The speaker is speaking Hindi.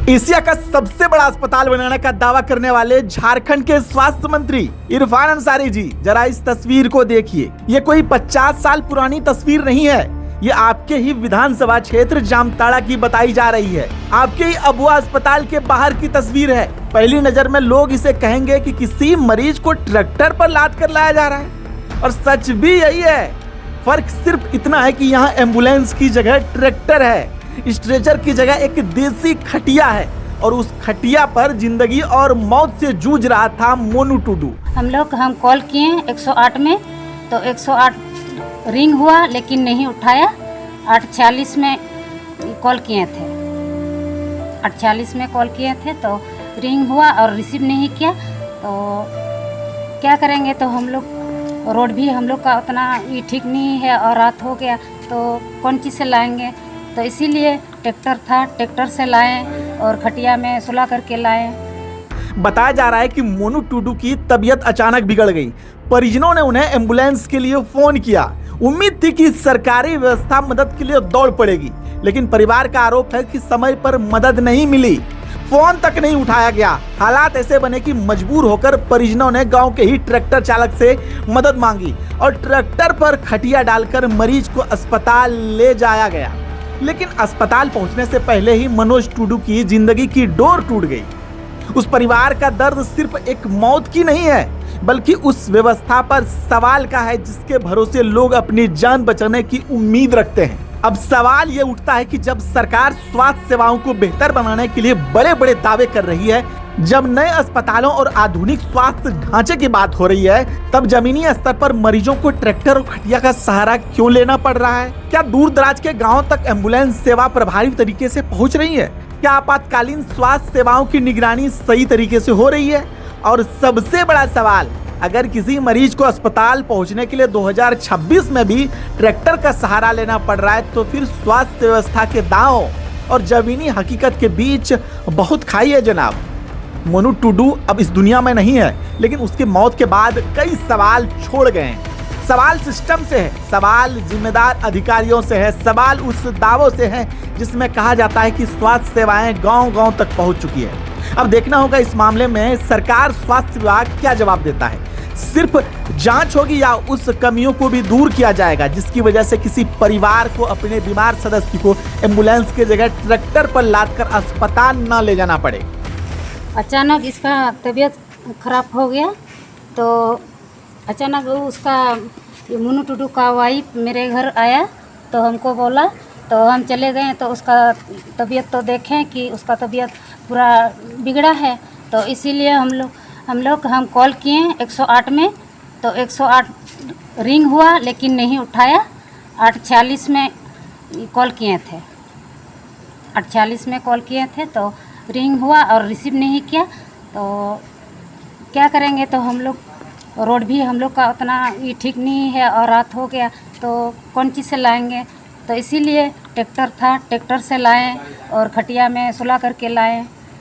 एशिया का सबसे बड़ा अस्पताल बनाने का दावा करने वाले झारखंड के स्वास्थ्य मंत्री इरफान अंसारी जी, जरा इस तस्वीर को देखिए। ये कोई 50 साल पुरानी तस्वीर नहीं है, ये आपके ही विधानसभा क्षेत्र जामताड़ा की बताई जा रही है। आपके ही अबुआ अस्पताल के बाहर की तस्वीर है। पहली नजर में लोग इसे कहेंगे कि किसी मरीज को ट्रैक्टर पर लाद कर लाया जा रहा है, और सच भी यही है। फर्क सिर्फ इतना है कि यहाँ एम्बुलेंस की जगह ट्रैक्टर है, स्ट्रेचर की जगह एक देसी खटिया है, और उस खटिया पर जिंदगी और मौत से जूझ रहा था मोनू टुडू। हम कॉल किए 108 में, तो 108 रिंग हुआ लेकिन नहीं उठाया। 846 में कॉल किए थे, 846 में कॉल किए थे तो रिंग हुआ और रिसीव नहीं किया। तो क्या करेंगे, तो हम लोग रोड भी हम लोग का उतना ये ठीक नहीं है, और रात हो गया तो कौन चीज़ से लाएंगे। तो इसीलिए ट्रैक्टर था, ट्रैक्टर से लाएं और खटिया में सुला करके लाएं। बताया जा रहा है कि मोनू टुडू की तबीयत अचानक बिगड़ गई। परिजनों ने उन्हें एम्बुलेंस के लिए फोन किया। उम्मीद थी कि सरकारी व्यवस्था मदद के लिए दौड़ पड़ेगी, लेकिन परिवार का आरोप है कि समय पर मदद नहीं मिली, फोन तक नहीं उठाया गया। हालात ऐसे बने कि मजबूर होकर परिजनों ने गांव के ही ट्रैक्टर चालक से मदद मांगी और ट्रैक्टर पर खटिया डालकर मरीज को अस्पताल ले जाया गया। लेकिन अस्पताल पहुंचने से पहले ही मनोज टुडू की जिंदगी की डोर टूट गई। उस परिवार का दर्द सिर्फ एक मौत की नहीं है, बल्कि उस व्यवस्था पर सवाल का है जिसके भरोसे लोग अपनी जान बचाने की उम्मीद रखते हैं। अब सवाल ये उठता है कि जब सरकार स्वास्थ्य सेवाओं को बेहतर बनाने के लिए बड़े बड़े दावे कर रही है, जब नए अस्पतालों और आधुनिक स्वास्थ्य ढांचे की बात हो रही है, तब जमीनी स्तर पर मरीजों को ट्रैक्टर और खटिया का सहारा क्यों लेना पड़ रहा है? क्या दूर दराज के गाँव तक एम्बुलेंस सेवा प्रभावी तरीके से पहुँच रही है? क्या आपातकालीन स्वास्थ्य सेवाओं की निगरानी सही तरीके से हो रही है? और सबसे बड़ा सवाल, अगर किसी मरीज को अस्पताल पहुंचने के लिए 2026 में भी ट्रैक्टर का सहारा लेना पड़ रहा है, तो फिर स्वास्थ्य व्यवस्था के दांव और जमीनी हकीकत के बीच बहुत खाई है जनाब। मोनू टुडू अब इस दुनिया में नहीं है, लेकिन उसके मौत के बाद कई सवाल छोड़ गए हैं। सवाल सिस्टम से है, सवाल जिम्मेदार अधिकारियों से है, सवाल उस दावों से है जिसमें कहा जाता है कि स्वास्थ्य सेवाएं गांव-गांव तक पहुंच चुकी है। अब देखना होगा इस मामले में सरकार, स्वास्थ्य विभाग क्या जवाब देता है। सिर्फ जांच होगी या उस कमियों को भी दूर किया जाएगा जिसकी वजह से किसी परिवार को अपने बीमार सदस्य को एम्बुलेंस की जगह ट्रैक्टर पर लादकर अस्पताल न ले जाना पड़े। अचानक इसका तबीयत खराब हो गया, तो अचानक उसका मोनू टुडू का वाइफ मेरे घर आया, तो हमको बोला, तो हम चले गए। तो उसका तबीयत तो देखें कि उसका तबीयत पूरा बिगड़ा है, तो इसीलिए हम कॉल किए 108 में, तो 108 रिंग हुआ लेकिन नहीं उठाया। 846 में कॉल किए थे, 846 में कॉल किए थे तो रिंग हुआ और रिसीव नहीं किया। तो क्या करेंगे, तो हम लोग रोड भी हम लोग का उतना ये ठीक नहीं है, और रात हो गया तो कौन चीज़ से लाएंगे। तो इसीलिए ट्रैक्टर था, ट्रैक्टर से लाएं और खटिया में सुला करके लाएं।